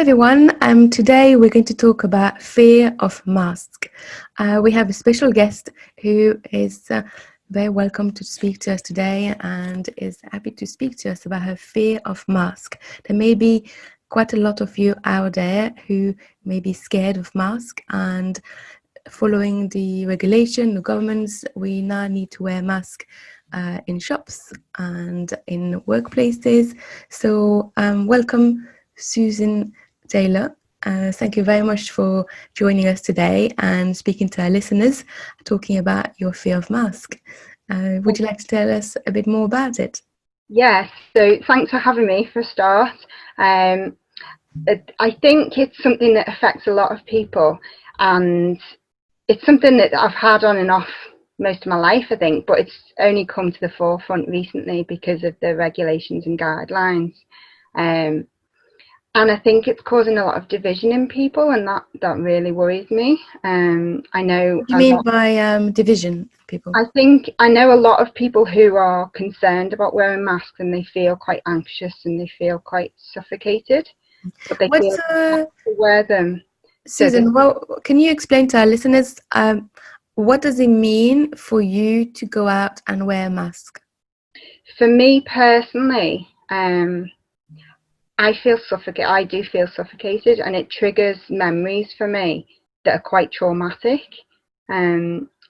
Hi everyone. Today we're going to talk about fear of mask. We have a special guest who is very welcome to speak to us today and is happy to speak to us about her fear of mask. There may be quite a lot of you out there who may be scared of mask, and following the regulation, the governments, we now need to wear mask in shops and in workplaces. So welcome, Susanne Taylor. Thank you very much for joining us today and speaking to our listeners, talking about your fear of mask. Would you like to tell us a bit more about it? Yes, so thanks for having me for a start. I think it's something that affects a lot of people, and it's something that I've had on and off most of my life, I think, but it's only come to the forefront recently because of the regulations and guidelines. And I think it's causing a lot of division in people, and that really worries me. I know. What do you mean by division, people? I know a lot of people who are concerned about wearing masks, and they feel quite anxious and they feel quite suffocated, but they feel to wear them. Susanne, well, can you explain to our listeners what does it mean for you to go out and wear a mask? For me personally, I do feel suffocated, and it triggers memories for me that are quite traumatic.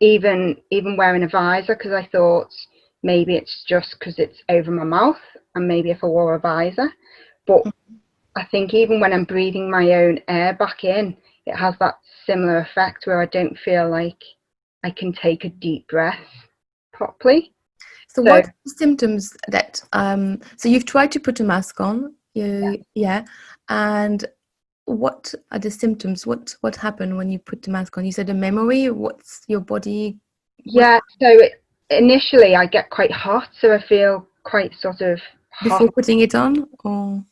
Even wearing a visor, because I thought maybe it's just because it's over my mouth, and maybe if I wore a visor. But I think even when I'm breathing my own air back in, it has that similar effect where I don't feel like I can take a deep breath properly. So what are the symptoms that so you've tried to put a mask on? Yeah. And what are the symptoms? What happened when you put the mask on? You said a memory. What's your body? Yeah, so initially I get quite hot, so I feel quite sort of hot. Before putting it on? Or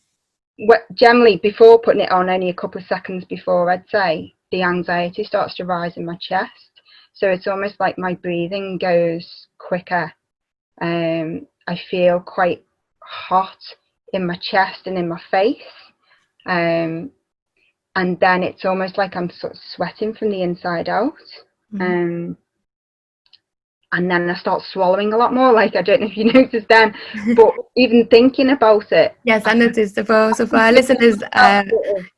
generally before putting it on, only a couple of seconds before, I'd say the anxiety starts to rise in my chest. So it's almost like my breathing goes quicker. I feel quite hot in my chest and in my face, and then it's almost like I'm sort of sweating from the inside out. And then I start swallowing a lot more. Like, I don't know if you noticed then, but even thinking about it. Yes, I noticed. So for our listeners,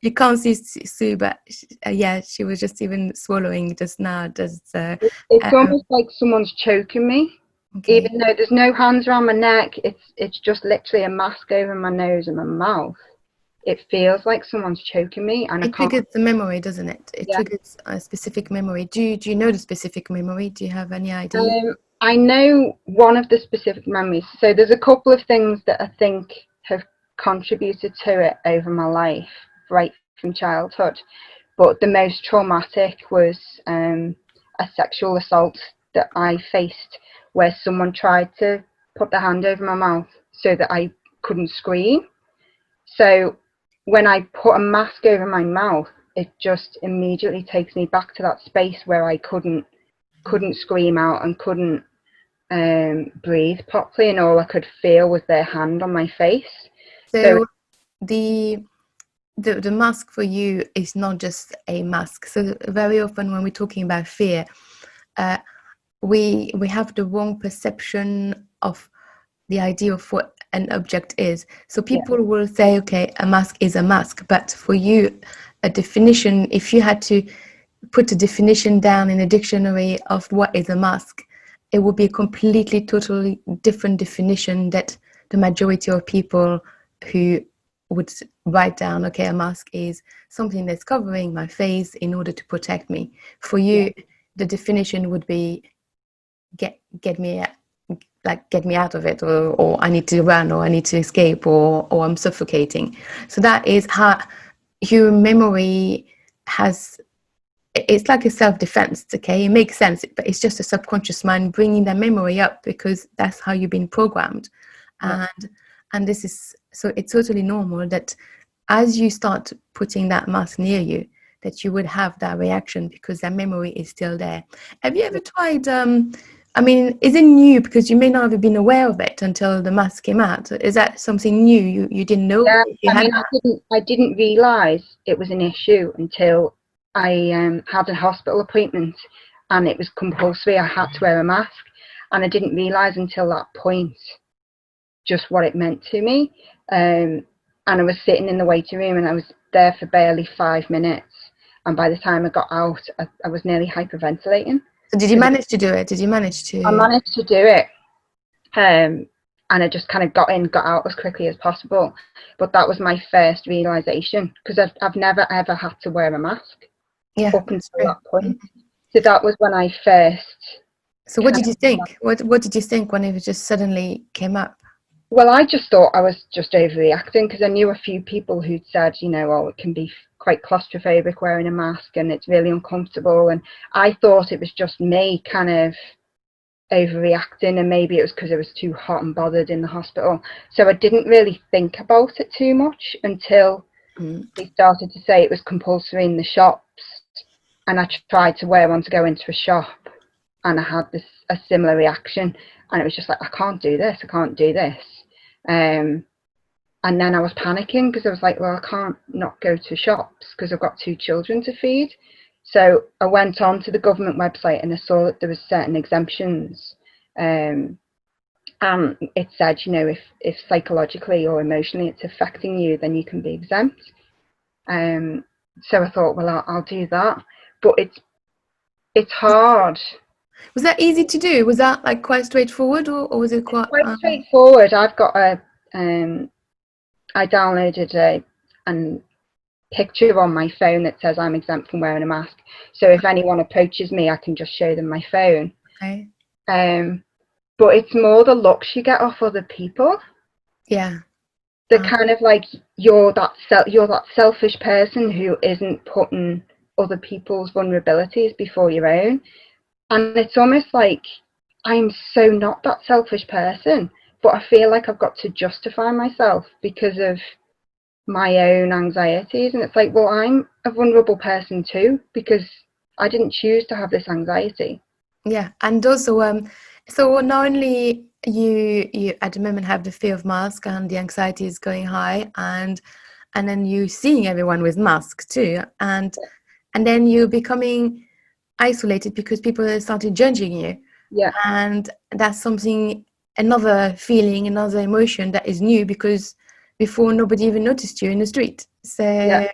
you can't see Sue, but she was just even swallowing just now. It's almost like someone's choking me. Okay. Even though there's no hands around my neck, it's just literally a mask over my nose and my mouth. It feels like someone's choking me, and it triggers the memory, doesn't it? It triggers a specific memory. Do you know the specific memory? Do you have any idea? I know one of the specific memories. So there's a couple of things that I think have contributed to it over my life, right from childhood. But the most traumatic was a sexual assault that I faced, where someone tried to put their hand over my mouth so that I couldn't scream. So when I put a mask over my mouth, it just immediately takes me back to that space where I couldn't scream out and couldn't breathe properly, and all I could feel was their hand on my face. So the mask for you is not just a mask. So very often when we're talking about fear, we have the wrong perception of the idea of what an object is. So people will say, okay, a mask is a mask, but for you, a definition, if you had to put a definition down in a dictionary of what is a mask, it would be a completely, totally different definition that the majority of people who would write down, okay, a mask is something that's covering my face in order to protect me. For you, the definition would be get me out of it, or I need to run, or I need to escape, or I'm suffocating. So that is how human memory it's like a self-defense. Okay, it makes sense, but it's just a subconscious mind bringing that memory up because that's how you've been programmed. And this is, so it's totally normal that as you start putting that mask near you, that you would have that reaction because that memory is still there. Have you ever tried I mean, is it new because you may not have been aware of it until the mask came out? Is that something new you didn't know Yeah, you I had mean, that? I didn't realise it was an issue until I had a hospital appointment, and it was compulsory. I had to wear a mask, and I didn't realise until that point just what it meant to me. And I was sitting in the waiting room, and I was there for barely 5 minutes. And by the time I got out, I was nearly hyperventilating. So did you manage to do it? Did you manage I to? managed to do it, and I just kind of got in, got out as quickly as possible. But that was my first realisation, because I've never ever had to wear a mask Yeah, up that's until true. that point. So that was when I first So what kind did you of, think? What did you think when it just suddenly came up? well, I just thought I was just overreacting, because I knew a few people who'd said, oh, it can be quite claustrophobic wearing a mask and it's really uncomfortable. And I thought it was just me kind of overreacting, and maybe it was because I was too hot and bothered in the hospital. So I didn't really think about it too much until they started to say it was compulsory in the shops, and I tried to wear one to go into a shop, and I had a similar reaction, and it was just like, I can't do this, I can't do this. And then I was panicking, because I was like, well, I can't not go to shops because I've got 2 children to feed. So I went on to the government website, and I saw that there was certain exemptions. And it said, if psychologically or emotionally it's affecting you, then you can be exempt. So I thought, well, I'll do that. But it's hard. Was that easy to do? Was that like quite straightforward, or was it It's quite? quite straightforward. I've got I downloaded a picture on my phone that says I'm exempt from wearing a mask. So if anyone approaches me, I can just show them my phone. Okay. But it's more the looks you get off other people. Yeah. They're kind of like, you're that selfish person who isn't putting other people's vulnerabilities before your own. And it's almost like I'm so not that selfish person, but I feel like I've got to justify myself because of my own anxieties. And it's like, well, I'm a vulnerable person too, because I didn't choose to have this anxiety. Yeah, and also, so not only you at the moment have the fear of mask and the anxiety is going high, and then you seeing everyone with masks too, and then you're becoming isolated because people have started judging you, Yeah. and that's something, another feeling, another emotion that is new, because before nobody even noticed you in the street. Yeah.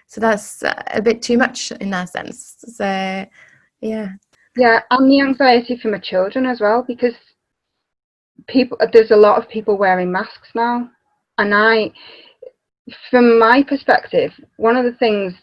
So that's a bit too much in that sense. So yeah. Yeah, and the anxiety for my children as well, because there's a lot of people wearing masks now, and from my perspective, one of the things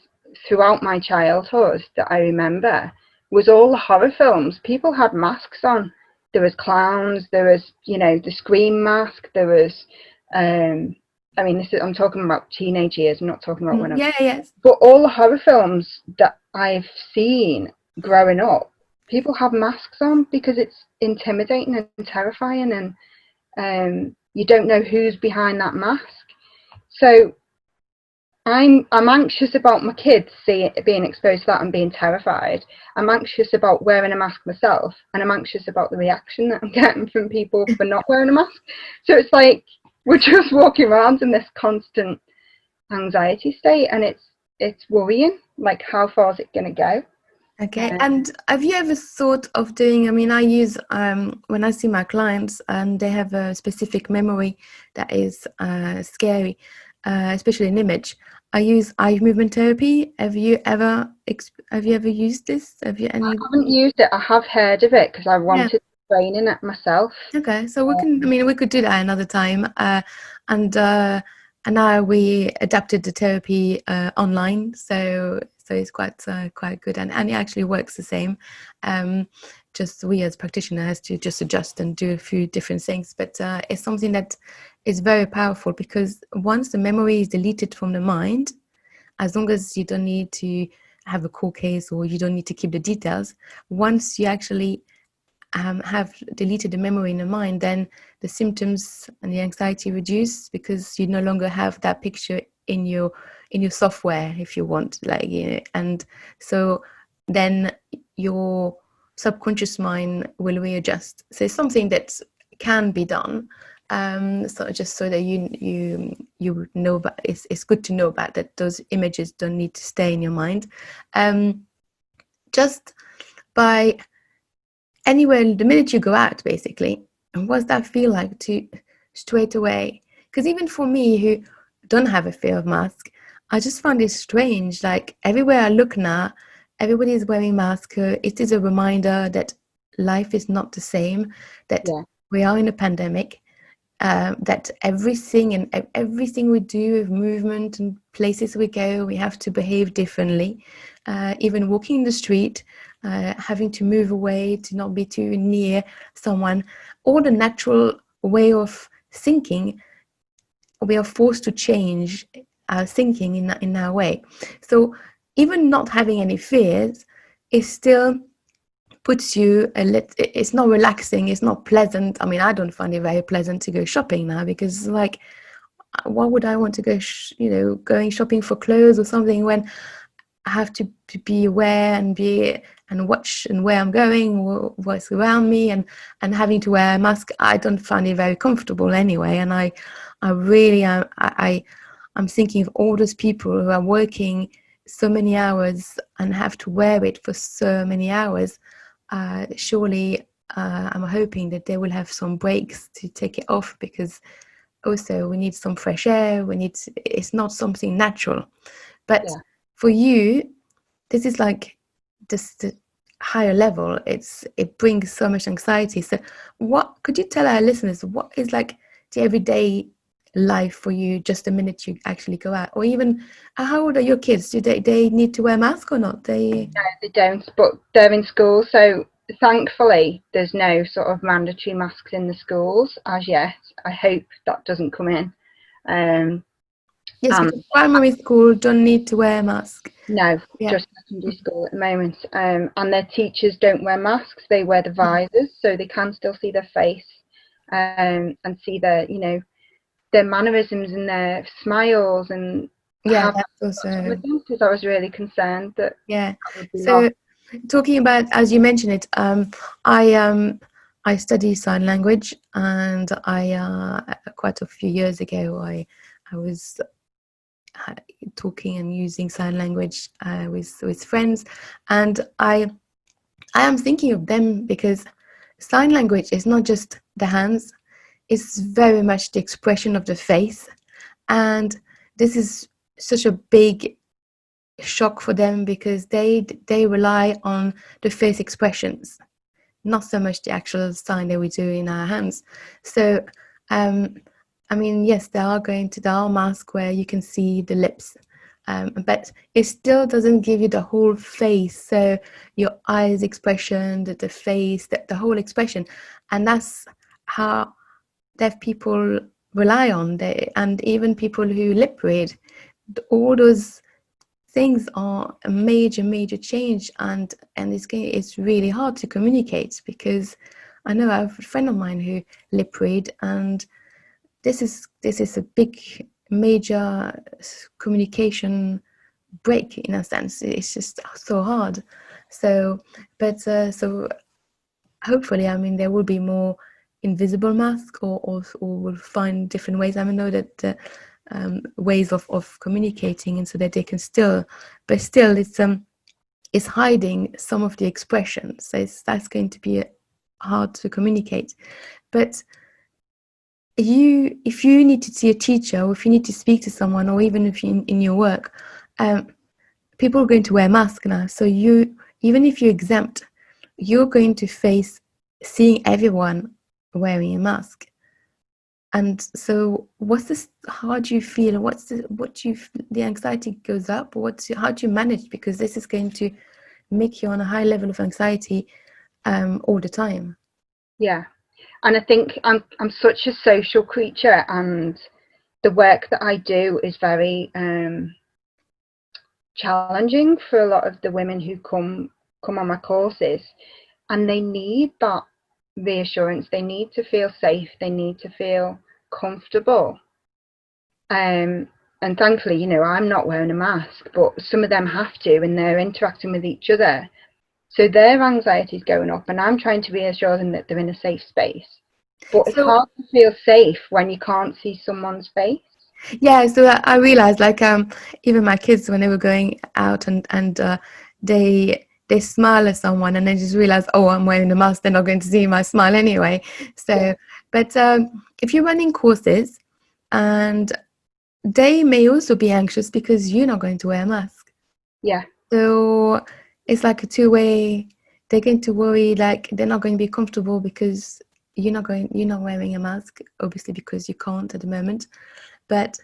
throughout my childhood that I remember was all the horror films. People had masks on. There was clowns, there was, the Scream mask, there was, I mean, I'm talking about teenage years, I'm not talking about when I was, Yeah, yes. but all the horror films that I've seen growing up, people have masks on because it's intimidating and terrifying, and you don't know who's behind that mask. So I'm anxious about my kids being exposed to that and being terrified. I'm anxious about wearing a mask myself, and I'm anxious about the reaction that I'm getting from people for not wearing a mask. So it's like we're just walking around in this constant anxiety state, and it's worrying. Like, how far is it going to go? Okay. And have you ever thought of doing, I mean, I use, when I see my clients and they have a specific memory that is scary, especially an image, I use eye movement therapy. Have you ever used this? Have you I any? haven't used it. I have heard of it because I Yeah. wanted to train in it myself. Okay. So we could do that another time. And now we adapted the therapy online, so it's quite good, and it actually works the same. Just we as practitioner has to just adjust and do a few different things, but it's something that is very powerful, because once the memory is deleted from the mind, as long as you don't need to have a court case or you don't need to keep the details, once you actually have deleted the memory in the mind, then the symptoms and the anxiety reduce, because you no longer have that picture in your software, if you want, and so then your subconscious mind will readjust. So it's something that can be done. So just so that you know, but it's good to know about that those images don't need to stay in your mind. Just by anywhere, the minute you go out, basically, and what's that feel like to straight away? Because even for me, who don't have a fear of mask, I just find it strange. Like everywhere I look now, everybody is wearing masks. It is a reminder that life is not the same, that we are in a pandemic, that everything we do with movement and places we go, we have to behave differently. Even walking in the street, having to move away to not be too near someone, all the natural way of thinking, we are forced to change our thinking in our way. So even not having any fears is still puts you it's not relaxing, it's not pleasant. I mean, I don't find it very pleasant to go shopping now, because like, why would I want to go going shopping for clothes or something when I have to be aware and watch and where I'm going, what's around me, and having to wear a mask? I don't find it very comfortable anyway. And I really I'm thinking of all those people who are working so many hours and have to wear it for so many hours. Surely I'm hoping that they will have some breaks to take it off, because also we need some fresh air. It's not something natural. But for you, this is like just the higher level. It brings so much anxiety. So what could you tell our listeners, what is like the everyday life for you just the minute you actually go out? Or even, how old are your kids? Do they need to wear a mask or not? No, they don't, but they're in school, so thankfully there's no sort of mandatory masks in the schools as yet. I hope that doesn't come in. Yes, because primary school don't need to wear a mask. No, just secondary school at the moment. And their teachers don't wear masks, they wear the visors, so they can still see their face, and see their mannerisms and their smiles, and that's also, because I was really concerned that would be so lost. Talking about, as you mentioned it, I study sign language, and I quite a few years ago I was talking and using sign language with friends, and I am thinking of them, because sign language is not just the hands, it's very much the expression of the face, and this is such a big shock for them, because they rely on the face expressions, not so much the actual sign that we do in our hands. So I mean, yes, there are masks where you can see the lips, but it still doesn't give you the whole face. So your eyes expression, the face, the whole expression, and that's how deaf people rely on. And even people who lip read, all those things are a major change, and it's really hard to communicate, because I know I have a friend of mine who lip read, and this is a big major communication break in a sense. It's just so hard. So so hopefully, I mean, there will be more invisible masks, or we'll find different ways. I know that ways of communicating, and so that they can still, but still it's hiding some of the expressions. So that's going to be hard to communicate. But if you need to see a teacher, or if you need to speak to someone, or even if you in your work, people are going to wear masks now. So even if you're exempt, you're going to face seeing everyone wearing a mask. And so what's this, how do you feel? The anxiety goes up? How do you manage? Because this is going to make you on a high level of anxiety all the time. Yeah. And I think I'm such a social creature, and the work that I do is very challenging for a lot of the women who come on my courses, and they need that reassurance. They need to feel safe, they need to feel comfortable, and thankfully, I'm not wearing a mask, but some of them have to, and they're interacting with each other, So their anxiety is going up, and I'm trying to reassure them that they're in a safe space. But it's So hard to feel safe when you can't see someone's face. yeah, so I realized, like, even my kids, when they were going out and they smile at someone and they just realize, oh, I'm wearing a mask, they're not going to see my smile anyway. So, but if you're running courses, and they may also be anxious because you're not going to wear a mask. Yeah. So it's like a two-way. They're going to worry, like they're not going to be comfortable because you're not wearing a mask, obviously because you can't at the moment. But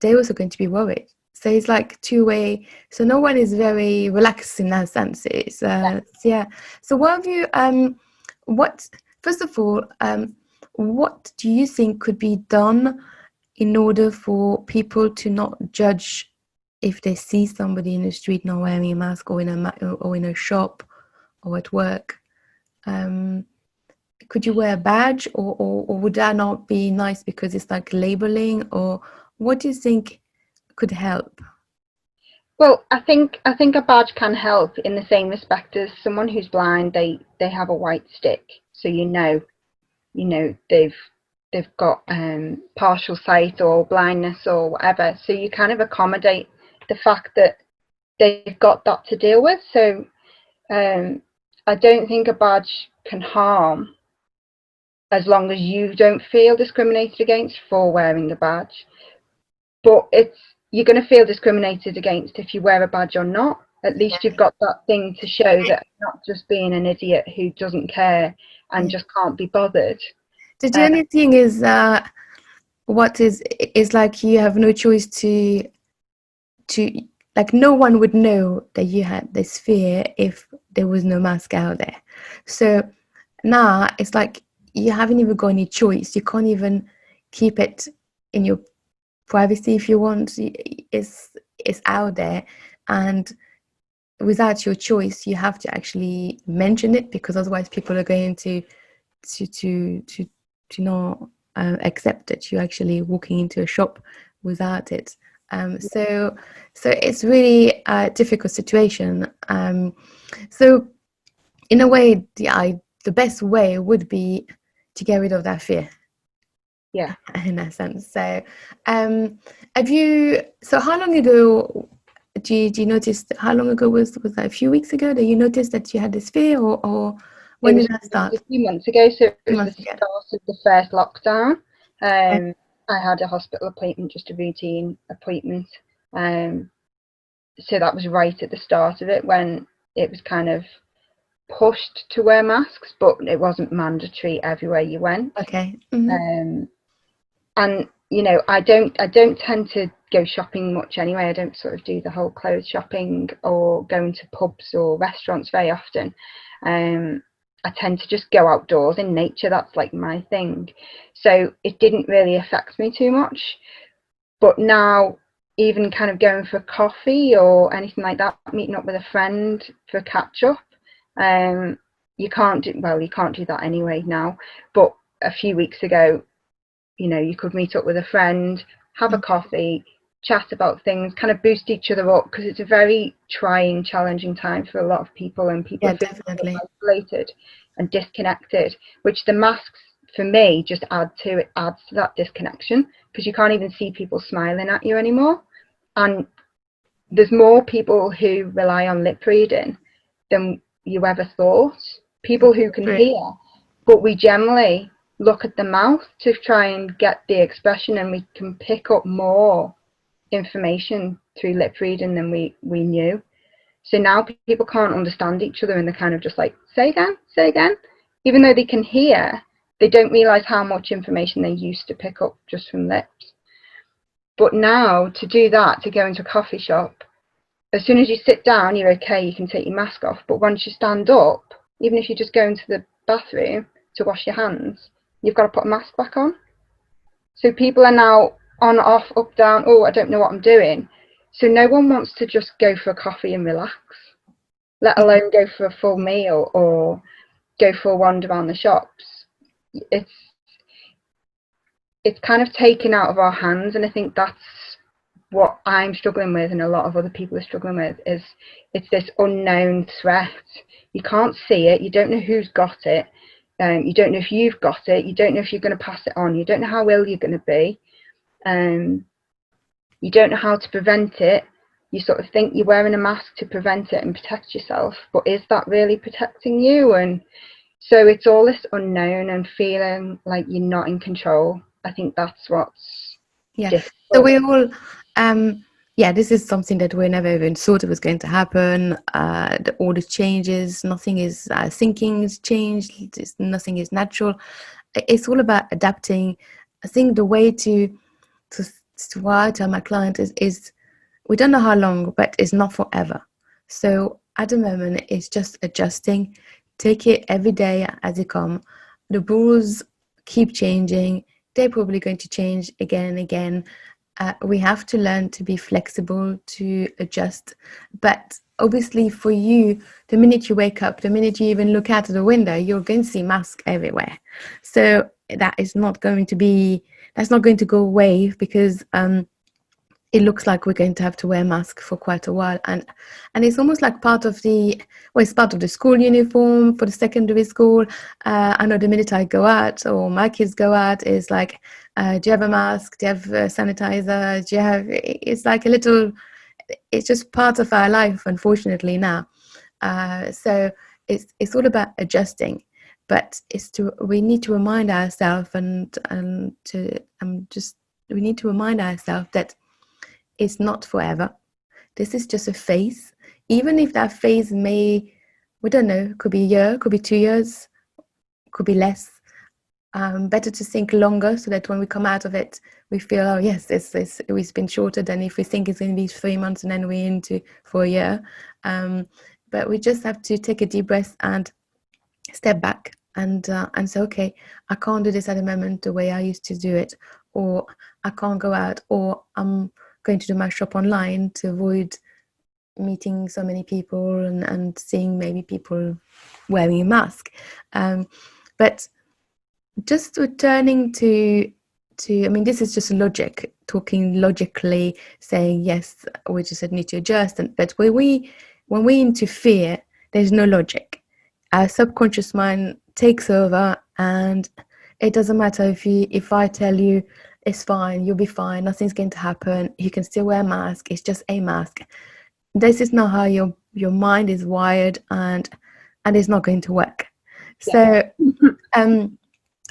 they're also going to be worried. So it's like two-way. So no one is very relaxed in that sense. It's yeah. So what have you what first of all, what do you think could be done in order for people to not judge if they see somebody in the street not wearing a mask, or in a shop or at work? Could you wear a badge, or would that not be nice because it's like labeling? Or what do you think could help? Well, I think a badge can help in the same respect as someone who's blind. They have a white stick, so they've got partial sight or blindness or whatever. So you kind of accommodate the fact that they've got that to deal with. So I don't think a badge can harm as long as you don't feel discriminated against for wearing a badge. But you're going to feel discriminated against if you wear a badge or not. At least you've got that thing to show that you're not just being an idiot who doesn't care and just can't be bothered. The only thing is, what is like you have no choice to like, no one would know that you had this fear if there was no mask out there. So now it's like you haven't even got any choice. You can't even keep it in your privacy if you want. It's out there, and without your choice, you have to actually mention it, because otherwise people are going to not accept that you're actually walking into a shop without it. So it's really a difficult situation. So in a way, the best way would be to get rid of that fear. Yeah. In that sense. So so how long ago do you notice, how long ago was that, a few weeks ago that you noticed that you had this fear, or when did that start? It was a few months ago, so it was Months the ago. start of the first lockdown. I had a hospital appointment, just a routine appointment. So that was right at the start of it, when it was kind of pushed to wear masks, but it wasn't mandatory everywhere you went. Okay. Mm-hmm. And I don't tend to go shopping much anyway. I don't sort of do the whole clothes shopping or going to pubs or restaurants very often. I tend to just go outdoors in nature. That's like my thing. So it didn't really affect me too much. But now, even kind of going for coffee or anything like that, meeting up with a friend for catch up, you can't do that anyway now. But a few weeks ago, you could meet up with a friend, have a coffee, chat about things, kind of boost each other up, because it's a very trying, challenging time for a lot of people, and people feel Definitely isolated and disconnected, which the masks for me just adds to that disconnection, because you can't even see people smiling at you anymore. And there's more people who rely on lip reading than you ever thought. People who can hear, but we generally look at the mouth to try and get the expression, and we can pick up more information through lip reading than we knew. So now people can't understand each other, and they're kind of just like, say again. Even though they can hear, they don't realise how much information they used to pick up just from lips. But now, to do that, to go into a coffee shop, as soon as you sit down, you're okay, you can take your mask off. But once you stand up, even if you just go into the bathroom to wash your hands, you've got to put a mask back on. So people are now on, off, up, down, oh, I don't know what I'm doing. So no one wants to just go for a coffee and relax, let alone go for a full meal or go for a wander around the shops. It's kind of taken out of our hands, and I think that's what I'm struggling with and a lot of other people are struggling with is it's this unknown threat. You can't see it. You don't know who's got it. You don't know if you've got it. You don't know if you're going to pass it on. You don't know how ill you're going to be. You don't know how to prevent it. You sort of think you're wearing a mask to prevent it and protect yourself, but is that really protecting you? And so it's all this unknown and feeling like you're not in control. I think that's what's difficult. So we all this is something that we never even thought it was going to happen. All the changes, nothing is thinking is changed, nothing is natural. It's all about adapting. I think the way to why I tell my client is we don't know how long, but it's not forever. So at the moment, it's just adjusting. Take it every day as it comes. The rules keep changing. They're probably going to change again and again. We have to learn to be flexible, to adjust. But obviously for you, the minute you wake up, the minute you even look out of the window, you're going to see masks everywhere. So that's not going to go away, because it looks like we're going to have to wear masks for quite a while, and it's almost like it's part of the school uniform for the secondary school. I know the minute I go out, or my kids go out, is like, do you have a mask? Do you have sanitizer? It's like it's just part of our life, unfortunately, now. So it's all about adjusting, but we need to remind ourselves we need to remind ourselves that it's not forever. This is just a phase. Even if that phase we don't know, could be a year, could be 2 years, could be less. Better to think longer, so that when we come out of it, we feel, oh yes, it's been shorter than if we think it's going to be 3 months and then we're into for a year. But we just have to take a deep breath and step back and say, okay, I can't do this at the moment the way I used to do it, or I can't go out, or I'm going to do my shop online to avoid meeting so many people and seeing maybe people wearing a mask. But just returning to I mean, this is just logic, talking logically, saying yes, we just need to adjust. But when we interfere, there's no logic. Our subconscious mind takes over, and it doesn't matter if I tell you it's fine, you'll be fine, nothing's going to happen, you can still wear a mask, it's just a mask. This is not how your mind is wired, and it's not going to work. So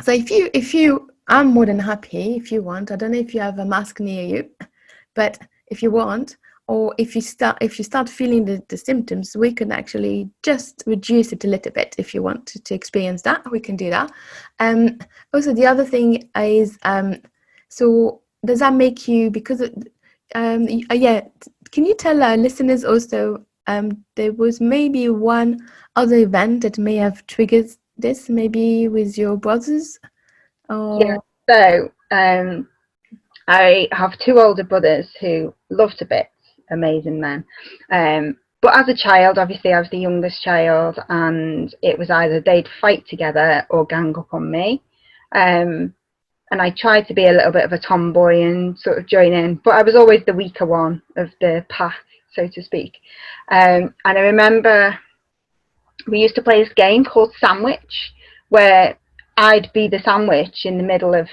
so if you I'm more than happy, if you want, I don't know if you have a mask near you, but if you want, or if you start feeling the symptoms, we can actually just reduce it a little bit. If you want to experience that, we can do that. Also, the other thing is, so does that make you, because can you tell our listeners also, there was maybe one other event that may have triggered this, maybe with your brothers? Yeah, so I have 2 older brothers who love to bits, amazing men. But as a child, obviously I was the youngest child, and it was either they'd fight together or gang up on me. And I tried to be a little bit of a tomboy and sort of join in, but I was always the weaker one of the pack, so to speak. And I remember we used to play this game called Sandwich, where I'd be the sandwich in the middle of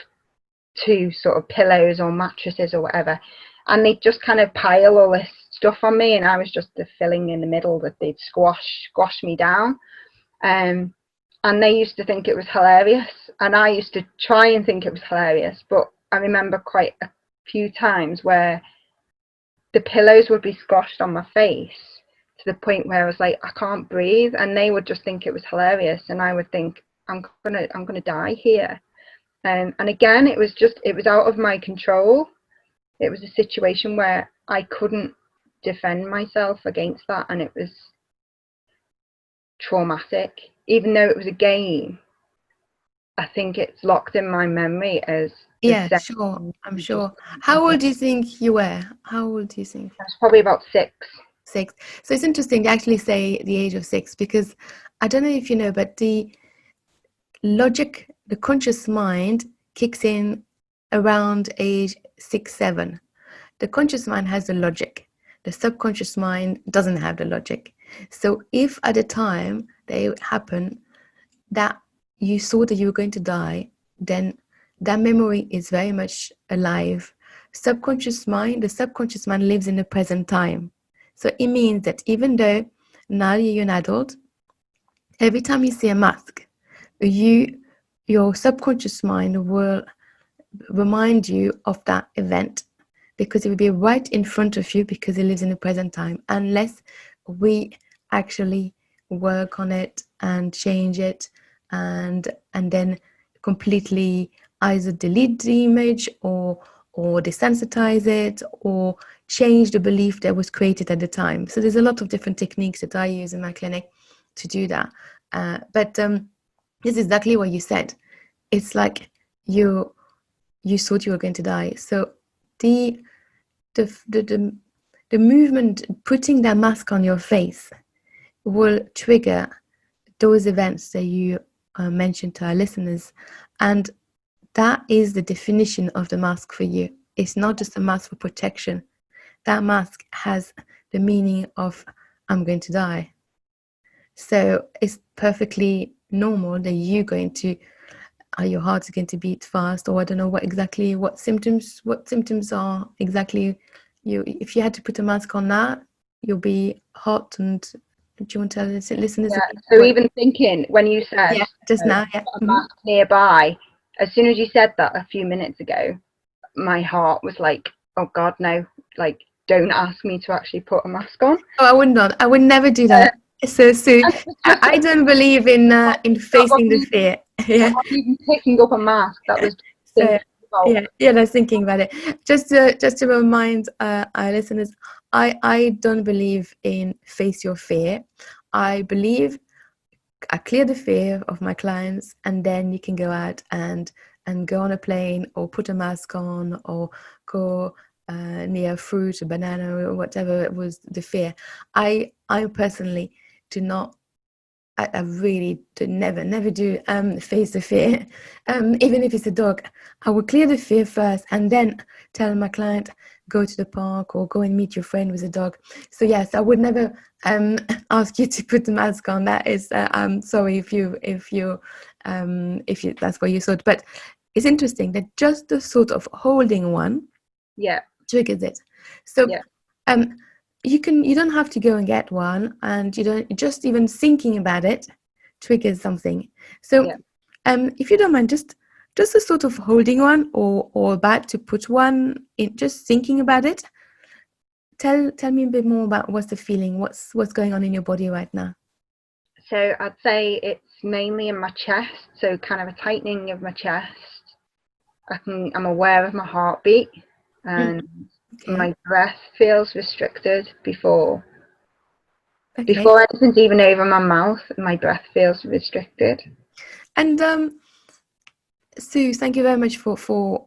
2 sort of pillows or mattresses or whatever, and they'd just kind of pile all this stuff on me, and I was just the filling in the middle that they'd squash me down. And they used to think it was hilarious, and I used to try and think it was hilarious, but I remember quite a few times where the pillows would be squashed on my face to the point where I was like, I can't breathe, and they would just think it was hilarious, and I would think, I'm gonna die here. And again, it was out of my control. It was a situation where I couldn't defend myself against that, and it was traumatic. Even though it was a game, I think it's locked in my memory as sure, I'm sure. How old do you think you were? How old do you think? I was probably about 6. 6. So it's interesting to actually say the age of 6, because I don't know if you know, but the logic, the conscious mind kicks in around age 6, 7. the conscious mind has the logic. The subconscious mind doesn't have the logic. So if at the time they happen that you saw that you were going to die, then that memory is very much alive. The subconscious mind lives in the present time. So it means that even though now you're an adult, every time you see a mask, your subconscious mind will remind you of that event, because it will be right in front of you, because it lives in the present time, unless we actually work on it and change it and then completely either delete the image or desensitize it or change the belief that was created at the time. So there's a lot of different techniques that I use in my clinic to do that. But this is exactly what you said. It's like you thought you were going to die. So the movement, putting that mask on your face, will trigger those events that you mentioned to our listeners. And that is the definition of the mask for you. It's not just a mask for protection. That mask has the meaning of, I'm going to die. So it's perfectly normal that your heart's going to beat fast, or I don't know what symptoms are exactly. If you had to put a mask on that, you'll be hot. And do you want to tell the listeners? Yeah, so even thinking when you said just now, a mask nearby, as soon as you said that a few minutes ago, my heart was like, oh God, no, like, don't ask me to actually put a mask on. Oh, I would never do that. So I don't believe in facing the fear. Yeah. Not even picking up a mask. That was that's thinking about it. Just to remind our listeners, I don't believe in face your fear. I believe I clear the fear of my clients, and then you can go out and go on a plane, or put a mask on, or go near fruit, a banana, or whatever it was the fear. I personally do not. I really never do face the fear. Even if it's a dog, I will clear the fear first, and then tell my client, go to the park or go and meet your friend with a dog. So yes, I would never ask you to put the mask on. That is, I'm sorry if you that's what you thought. But it's interesting that just the sort of holding one, triggers it. So you don't have to go and get one, and you don't, just even thinking about it triggers something. So if you don't mind, just a sort of holding one, or about to put one in, just thinking about it. Tell me a bit more about what's the feeling, what's going on in your body right now. So I'd say it's mainly in my chest, so kind of a tightening of my chest. I'm aware of my heartbeat, and my breath feels restricted before anything's even over my mouth. My breath feels restricted. And Sue, thank you very much for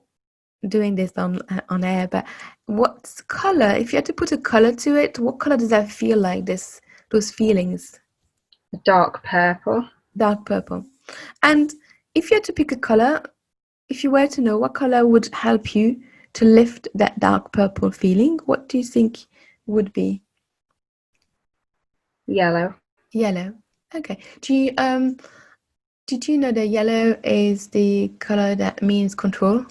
doing this on air. But what's color? If you had to put a color to it, what color does that feel like? Those feelings? Dark purple. Dark purple. And if you had to pick a color, if you were to know what color would help you to lift that dark purple feeling, what do you think would be? Yellow. Yellow. Okay. Did you know that yellow is the color that means control,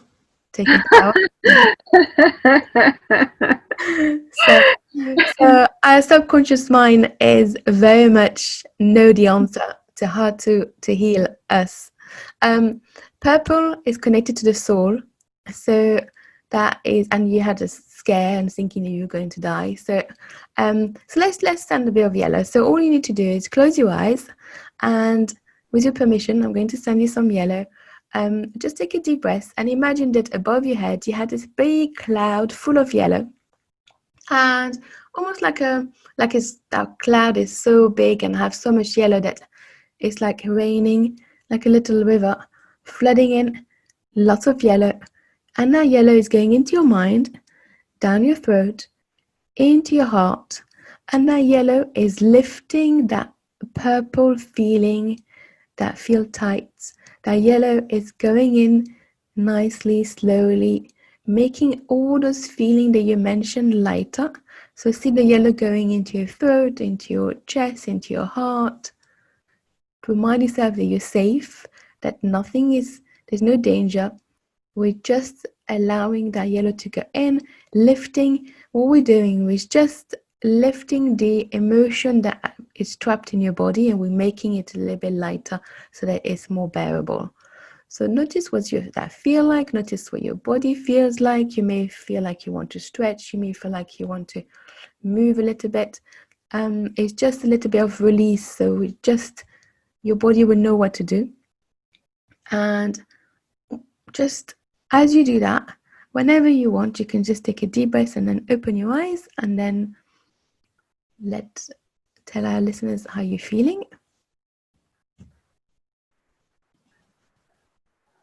taking power? So our subconscious mind is very much know the answer to how to heal us. Purple is connected to the soul, so that is, and you had a scare and thinking that you were going to die. So let's stand a bit of yellow. So all you need to do is close your eyes, and with your permission, I'm going to send you some yellow. Just take a deep breath and imagine that above your head you had this big cloud full of yellow, and almost like that cloud is so big and have so much yellow that it's like raining, like a little river flooding in, lots of yellow. And that yellow is going into your mind, down your throat, into your heart, and that yellow is lifting that purple feeling that feel tight. That yellow is going in nicely, slowly, making all those feelings that you mentioned lighter. So see the yellow going into your throat, into your chest, into your heart. Remind yourself that you're safe, that there's no danger. We're just allowing that yellow to go in, lifting. What we're doing is just lifting the emotion that is trapped in your body, and we're making it a little bit lighter so that it's more bearable. So notice what that feel like. Notice what your body feels like. You may feel like you want to stretch. You may feel like you want to move a little bit. It's just a little bit of release. So your body will know what to do. And just as you do that, whenever you want, you can just take a deep breath and then open your eyes, and then tell our listeners how you're feeling.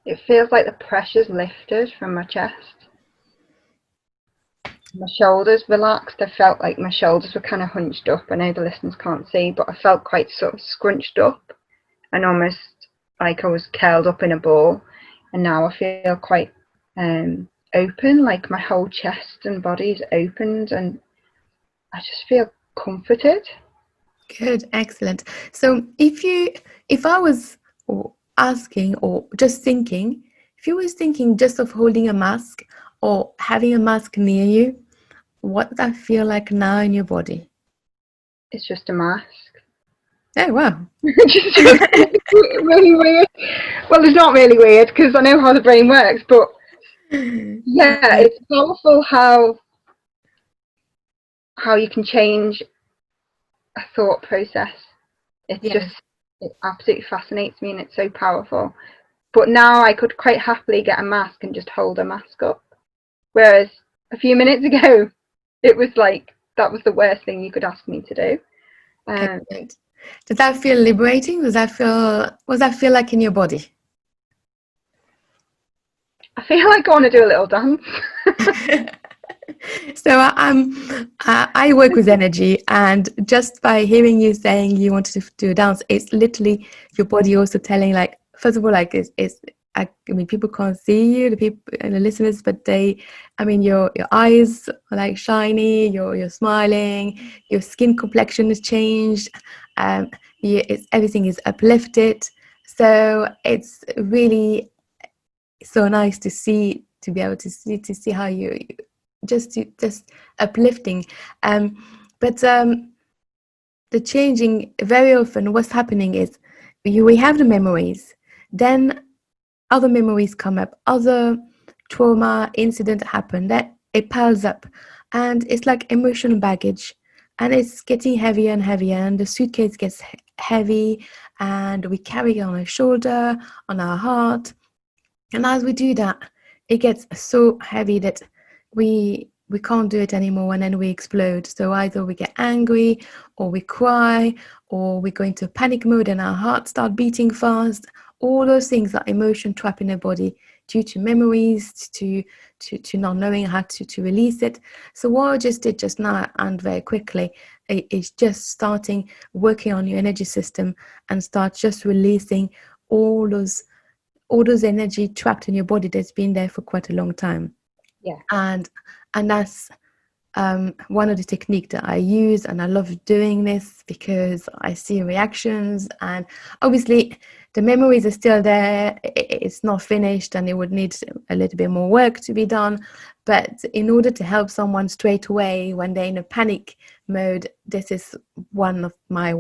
It feels like the pressure's lifted from my chest. My shoulders relaxed. I felt like my shoulders were kind of hunched up. I know the listeners can't see, but I felt quite sort of scrunched up and almost like I was curled up in a ball. And now I feel quite open, like my whole chest and body is opened, and I just feel comforted. Good, excellent. So if I was asking or just thinking, if you was thinking just of holding a mask or having a mask near you, what does that feel like now in your body? It's just a mask. Oh, wow. Really weird. Well, it's not really weird because I know how the brain works, but yeah, it's powerful how you can change a thought process. It absolutely fascinates me, and it's so powerful. But now I could quite happily get a mask and just hold a mask up. Whereas a few minutes ago, it was like, that was the worst thing you could ask me to do. Does that feel liberating? What does that feel like in your body? I feel like I want to do a little dance. So I work with energy, and just by hearing you saying you wanted to do a dance, it's literally your body also telling, like, first of all, like I mean, people can't see you, the people and the listeners, but your eyes are like shiny, you're smiling, your skin complexion has changed, everything is uplifted. So it's really so nice to be able to see how you just uplifting. But the changing, very often what's happening is we have the memories, then other memories come up, other trauma incident happen, that it piles up, and it's like emotional baggage, and it's getting heavier and heavier, and the suitcase gets heavy, and we carry it on our shoulder, on our heart. And as we do that, it gets so heavy that we can't do it anymore, and then we explode. So either we get angry, or we cry, or we go into panic mode and our heart start beating fast. All those things are emotion trapped in the body due to memories, to not knowing how to release it. So what I just did just now, and very quickly, is just starting working on your energy system and start just releasing all those energy trapped in your body that's been there for quite a long time. Yeah. And that's one of the techniques that I use, and I love doing this because I see reactions, and obviously the memories are still there. It's not finished, and it would need a little bit more work to be done. But in order to help someone straight away when they're in a panic mode, this is one of my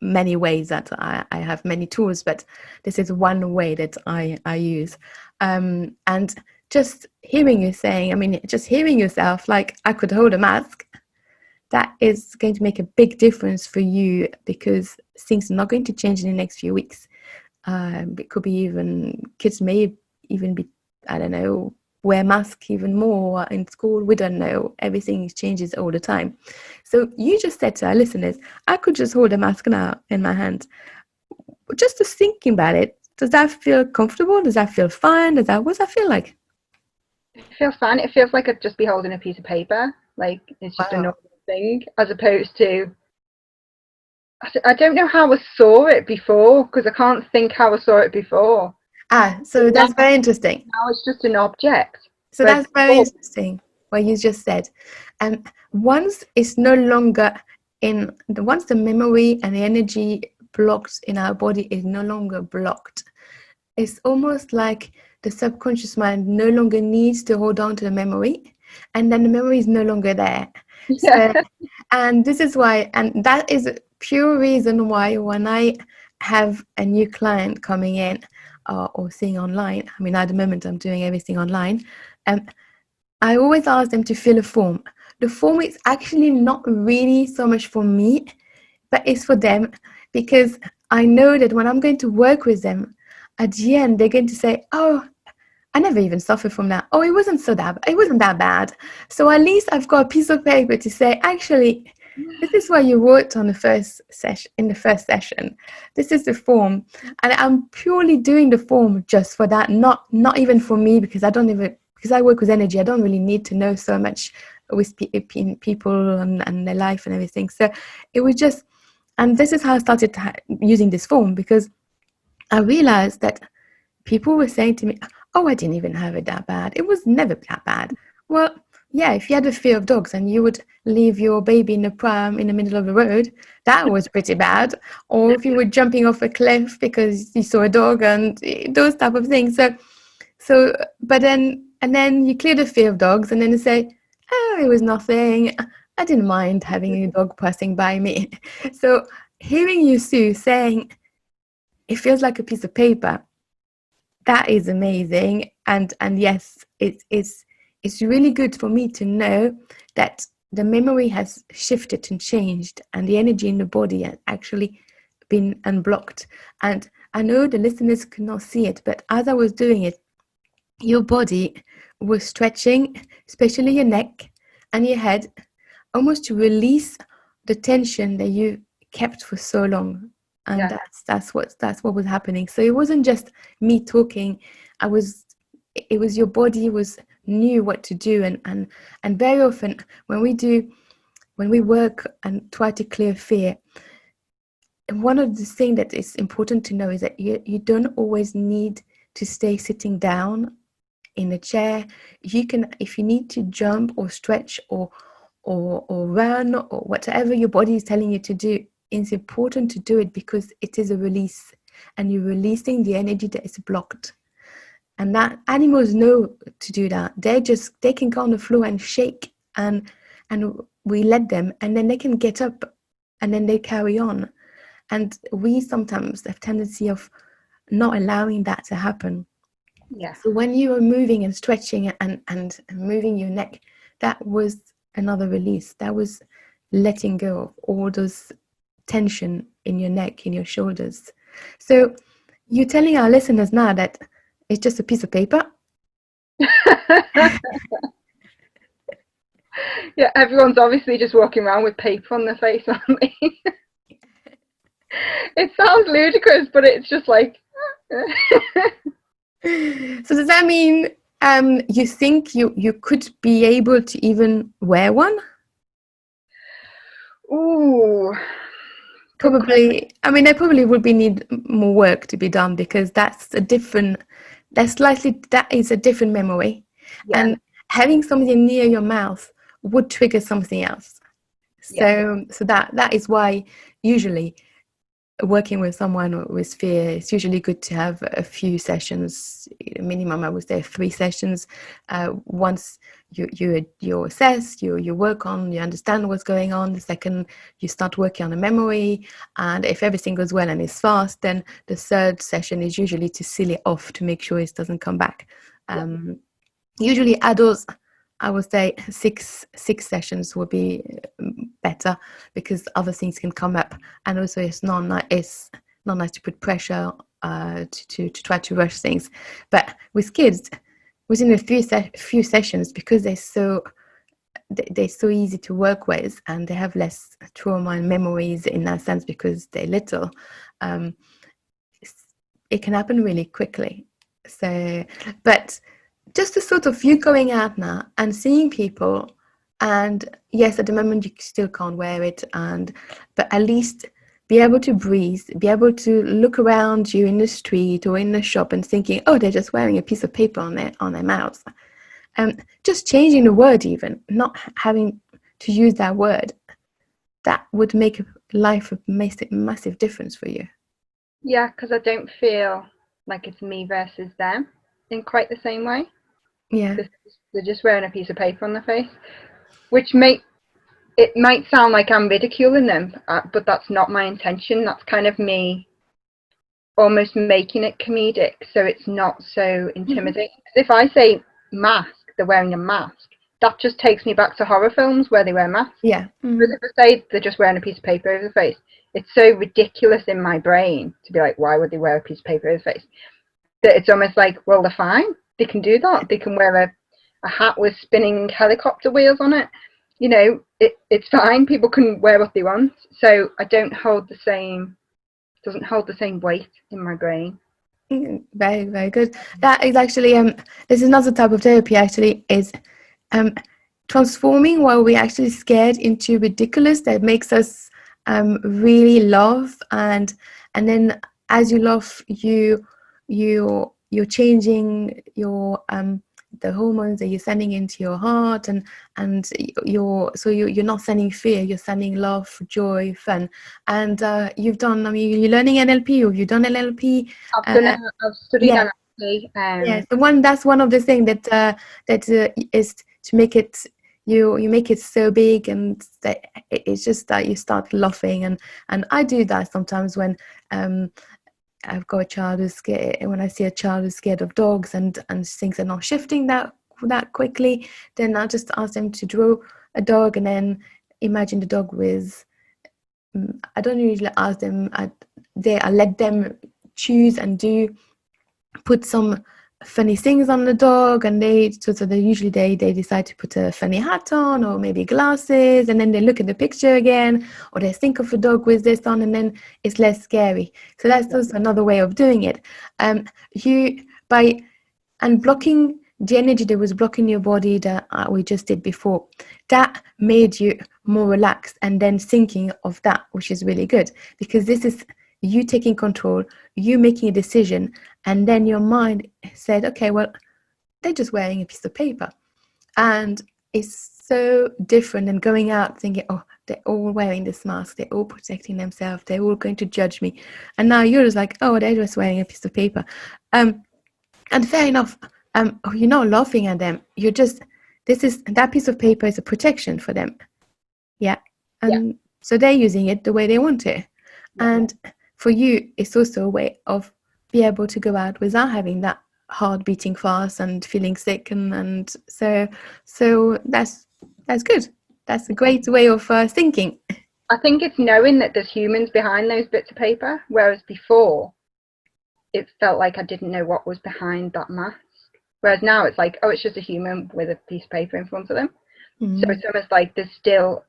many ways that I have many tools, but this is one way that I use. And just hearing you saying, just hearing yourself, like, I could hold a mask, that is going to make a big difference for you, because things are not going to change in the next few weeks. It could be even, kids may even be, I don't know, wear masks even more in school. We don't know. Everything changes all the time. So you just said to our listeners, I could just hold a mask now in my hand. Just thinking about it, does that feel comfortable? Does that feel fine? What does that feel like? It feels fine. It feels like I'd just be holding a piece of paper. Like, it's just a normal thing, as opposed to, I don't know how I saw it before, because I can't think how I saw it before. So that's very interesting. Now it's just an object. So But that's very interesting what you just said. And once it's no longer once the memory and the energy blocked in our body is no longer blocked, it's almost like the subconscious mind no longer needs to hold on to the memory, and then the memory is no longer there. yeah. So, and this is why, and that is a pure reason why when I have a new client coming in or seeing online, I mean, at the moment I'm doing everything online, I always ask them to fill a form. The form is actually not really so much for me, but it's for them, because I know that when I'm going to work with them, at the end they're going to say, "Oh, I never even suffered from that. Oh, it wasn't that bad." So at least I've got a piece of paper to say, actually, this is what you wrote on the first session. In the first session, this is the form, and I'm purely doing the form just for that. Not even for me, because because I work with energy. I don't really need to know so much with people and their life and everything. So it was just, and this is how I started using this form, because I realized that people were saying to me, "Oh, I didn't even have it that bad. It was never that bad." Well, yeah, if you had a fear of dogs and you would leave your baby in a pram in the middle of the road, that was pretty bad. Or if you were jumping off a cliff because you saw a dog and those type of things. But then you clear the fear of dogs, and then you say, "Oh, it was nothing. I didn't mind having a dog passing by me." So hearing you, Sue, saying it feels like a piece of paper, that is amazing. And yes, it's really good for me to know that the memory has shifted and changed, and the energy in the body has actually been unblocked. And I know the listeners could not see it, but as I was doing it, your body was stretching, especially your neck and your head, almost to release the tension that you kept for so long. And Yeah. that's what was happening. So it wasn't just me talking. It was your body knew what to do. And very often when we work and try to clear fear, one of the things that is important to know is that you don't always need to stay sitting down in a chair. You can, if you need to jump or stretch or run or whatever your body is telling you to do, it's important to do it, because it is a release, and you're releasing the energy that is blocked. And that animals know to do that. They can go on the floor and shake, and we let them, and then they can get up, and then they carry on. And we sometimes have tendency of not allowing that to happen. Yeah. So when you were moving and stretching and moving your neck, that was another release. That was letting go of all those tension in your neck, in your shoulders. So you're telling our listeners now that it's just a piece of paper. Yeah, everyone's obviously just walking around with paper on their face, aren't they? It sounds ludicrous, but it's just like... So does that mean you think you could be able to even wear one? Ooh. Probably. I mean, there probably would be need more work to be done, because that is a different memory. Yeah. And having something near your mouth would trigger something else. Yeah. So that is why usually working with someone with fear, it's usually good to have a few sessions, minimum I would say 3 sessions. Once you assess, you work on, you understand what's going on. The second, you start working on the memory, and if everything goes well and it's fast, then the third session is usually to seal it off, to make sure it doesn't come back. Usually adults, I would say six sessions would be better, because other things can come up, and also it's not nice to put pressure to try to rush things. But with kids, within a few sessions, because they're so easy to work with, and they have less trauma and memories in that sense because they're little, it can happen really quickly. So, but just the sort of you going out now and seeing people, and yes, at the moment you still can't wear it, but at least be able to breathe, be able to look around you in the street or in the shop and thinking, oh, they're just wearing a piece of paper on their mouths. just changing the word, even not having to use that word, that would make life a massive difference for you. Yeah, because I don't feel like it's me versus them in quite the same way. Yeah. They're just wearing a piece of paper on their face, which it might sound like I'm ridiculing them, but that's not my intention. That's kind of me almost making it comedic, so it's not so intimidating. If I say mask, they're wearing a mask, that just takes me back to horror films where they wear masks. Yeah. But if I say they're just wearing a piece of paper over the face, it's so ridiculous in my brain to be like, why would they wear a piece of paper over the face? That it's almost like, well, they're fine. They can do that. They can wear a hat with spinning helicopter wheels on it. You know, it's fine. People can wear what they want. So I don't hold the same, doesn't hold the same weight in my brain. Very, very good. That is actually this is another type of therapy, actually, is transforming what we're actually scared into ridiculous, that makes us really laugh, and then as you laugh, you're changing your the hormones that you're sending into your heart, and you're not sending fear, you're sending love, joy, fun. And you've done, I mean, you're learning NLP, or you've done NLP. I've studied Yeah. NLP. Yeah, that's one of the things that is to make it, you make it so big, and that it's just that you start laughing, and I do that sometimes when I've got a child who's scared. When I see a child who's scared of dogs, and things are not shifting that quickly, then I'll just ask them to draw a dog, and then imagine the dog with. I don't usually ask them. I let them choose and put some funny things on the dog, and they usually they decide to put a funny hat on, or maybe glasses, and then they look at the picture again, or they think of a dog with this on, and then it's less scary. So that's also another way of doing it. You by and blocking the energy that was blocking your body, that we just did before, that made you more relaxed, and then thinking of that, which is really good, because this is you taking control, you making a decision, and then your mind said, okay, well, they're just wearing a piece of paper. And it's so different than going out thinking, oh, they're all wearing this mask, they're all protecting themselves, they're all going to judge me. And now you're just like, oh, they're just wearing a piece of paper. And fair enough, you're not laughing at them, you're just, that piece of paper is a protection for them. Yeah. And so they're using it the way they want to. And for you, it's also a way of be able to go out without having that heart beating fast and feeling sick, and so that's good. That's a great way of thinking. I think it's knowing that there's humans behind those bits of paper, whereas before it felt like I didn't know what was behind that mask. Whereas now it's like, oh, it's just a human with a piece of paper in front of them. So it's almost like there's still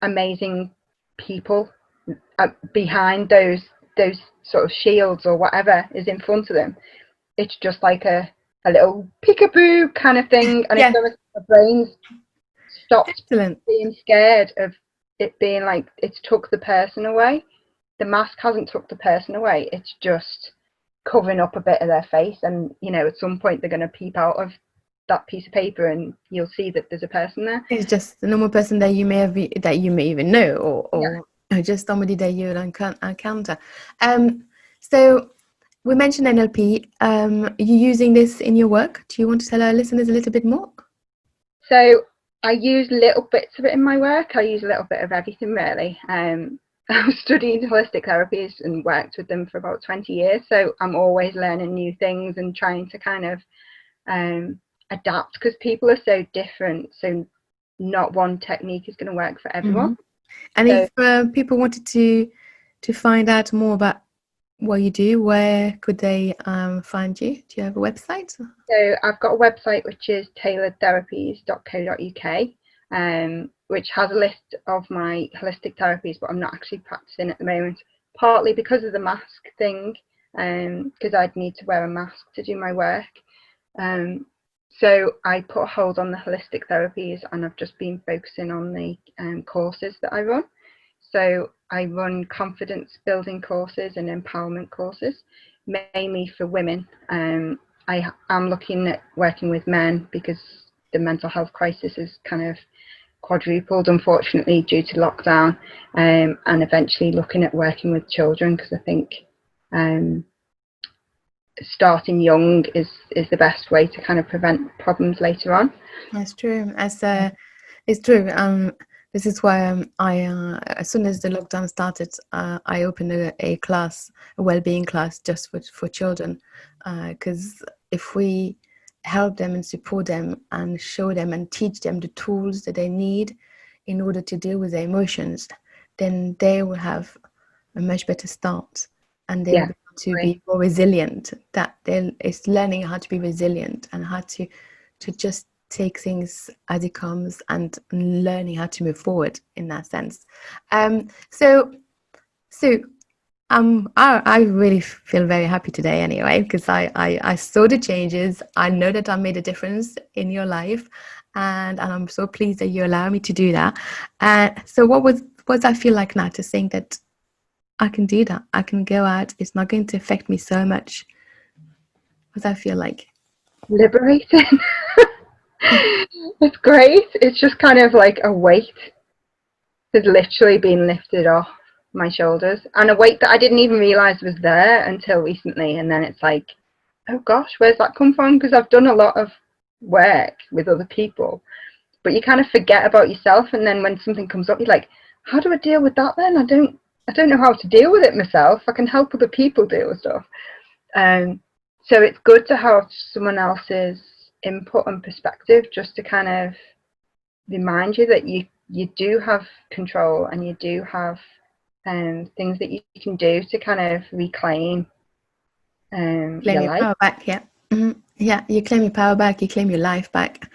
amazing people behind those sort of shields or whatever is in front of them. It's just like a little peekaboo kind of thing, and it's almost like the brain's stopped being scared of it being like it's took the person away. The mask hasn't took the person away, it's just covering up a bit of their face, and you know, at some point they're going to peep out of that piece of paper and you'll see that there's a person there. It's just a normal person that you may even know, or just somebody that you'll encounter. So we mentioned NLP. Are you using this in your work? Do you want to tell our listeners a little bit more? So I use little bits of it in my work. I use a little bit of everything, really. I've studied holistic therapies and worked with them for about 20 years. So I'm always learning new things and trying to kind of adapt, because people are so different. So not one technique is going to work for everyone. And so, if people wanted to find out more about what you do, where could they find you? Do you have a website? So I've got a website which is tailoredtherapies.co.uk, which has a list of my holistic therapies, but I'm not actually practicing at the moment, partly because of the mask thing, because I'd need to wear a mask to do my work. So I put a hold on the holistic therapies, and I've just been focusing on the courses that I run. So I run confidence building courses and empowerment courses, mainly for women, I am looking at working with men because the mental health crisis is kind of quadrupled, unfortunately, due to lockdown, and eventually looking at working with children, because I think starting young is the best way to kind of prevent problems later on. That's true. It's true. This is why as soon as the lockdown started, I opened a class, a well-being class, just for children, because if we help them and support them and show them and teach them the tools that they need in order to deal with their emotions, then they will have a much better start, and they will be able to be more resilient. That it's learning how to be resilient and how to just take things as it comes, and learning how to move forward in that sense. So I really feel very happy today anyway, because I saw the changes. I know that I made a difference in your life, and I'm so pleased that you allow me to do that. So what does that feel like now, to think that I can do that? I can go out. It's not going to affect me so much. What does that feel like? Liberating. It's great. It's just kind of like a weight has literally been lifted off my shoulders, and a weight that I didn't even realise was there until recently. And then it's like, oh gosh, where's that come from? Because I've done a lot of work with other people, but you kind of forget about yourself. And then when something comes up, you're like, how do I deal with that then? I don't know how to deal with it myself. I can help other people deal with stuff. So it's good to have someone else's input and perspective, just to kind of remind you that you do have control, and you do have things that you can do to kind of reclaim Claim your your life. power back. Yeah. Mm-hmm. Yeah, you claim your power back, you claim your life back.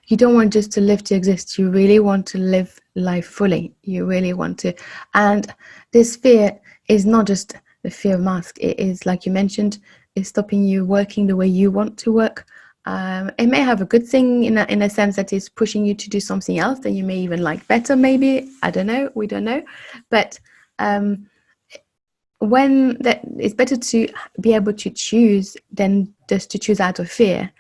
You don't want just to live to exist. You really want to live life fully. You really want to. And this fear is not just the fear of mask. It is, like you mentioned, is stopping you working the way you want to work. It may have a good thing in a sense that it's pushing you to do something else that you may even like better, maybe. I don't know. We don't know. But when that, it's better to be able to choose than just to choose out of fear.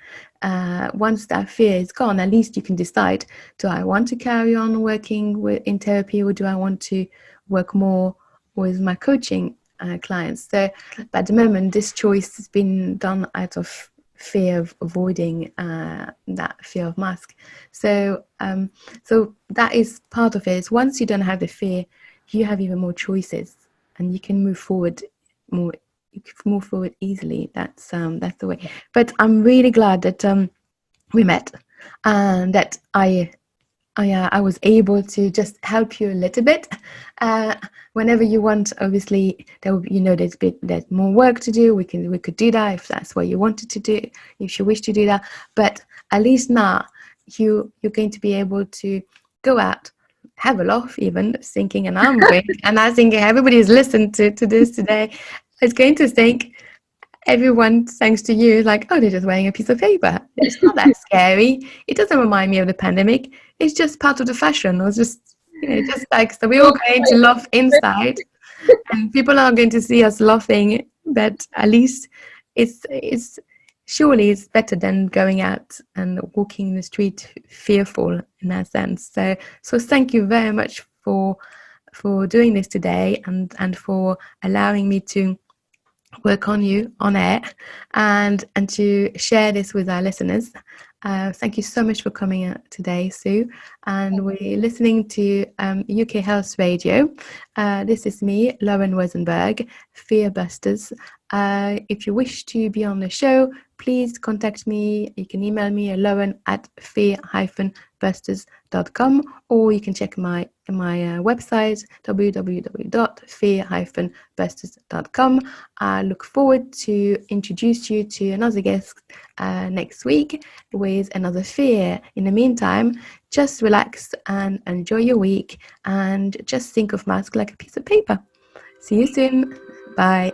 Once that fear is gone, at least you can decide, do I want to carry on working in therapy, or do I want to work more with my coaching clients? So at the moment, this choice has been done out of fear of avoiding that fear of mask. So so that is part of it. Is once you don't have the fear, you have even more choices, and you can move forward more. You can move forward easily. That's the way. But I'm really glad that we met, and that I was able to just help you a little bit. Whenever you want, obviously, there's more work to do. We could do that if that's what you wanted to do, if you wish to do that. But at least now you're going to be able to go out, have a laugh, even thinking, and I'm going, and I think everybody who's listened to this today is going to think, everyone, thanks to you, like, oh, they're just wearing a piece of paper. It's not that scary. It doesn't remind me of the pandemic. It's just part of the fashion. It was just, just like, so we're all going to laugh inside, and people are going to see us laughing. But at least it's surely it's better than going out and walking the street fearful in that sense. So thank you very much for doing this today, and for allowing me to work on you on air, and to share this with our listeners. Thank you so much for coming today, Sue. And we're listening to UK Health Radio. This is me, Lauren Rosenberg, Fearbusters. If you wish to be on the show, please contact me. You can email me at lauren@fear-busters.com, or you can check my website, www.fear-busters.com. I look forward to introduce you to another guest next week with another fear. In the meantime, just relax and enjoy your week, and just think of mask like a piece of paper. See you soon. Bye.